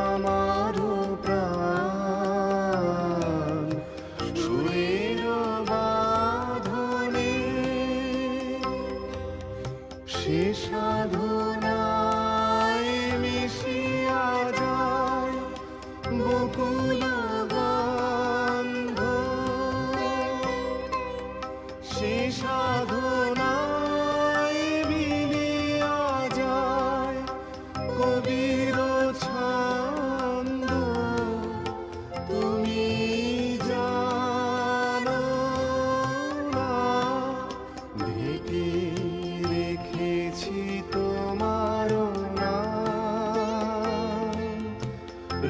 আমারও প্রাণ সুরের বাঁধনে সে সাধনায় মিশিয়া যায় বকুল গন্ধ সে সাধনায় মিলিয়া যায় কবির ছন্দ তুমি জানো না ঢেকে রেখেছি তোমার নাম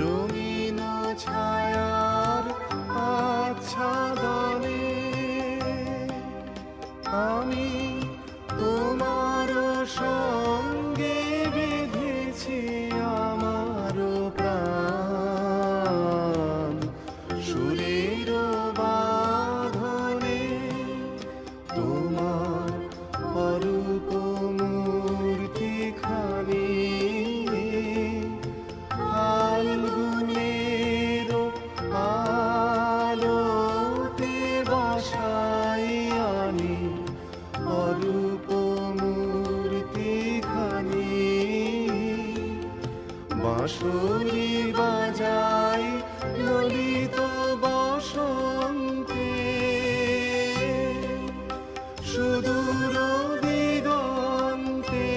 রঙিন ছায়ার আচ্ছাদনে আমি তোমার সঙ্গে বেঁধেছি আমার প্রাণ সুরের বাঁধনে তোমার অরূপ মূর্তিখানি ফাল্গুনের আলোতে বাসাই আনি অরূপ মূর্তিখানি বাঁশরি বাজাই ললিত বসন্তে সুদূর দিগন্তে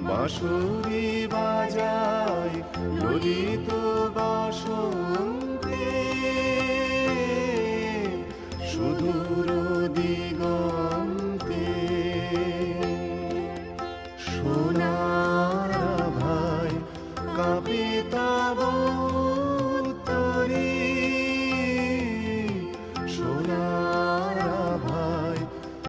বাঁশরি বাজাই ললিত বসন্তে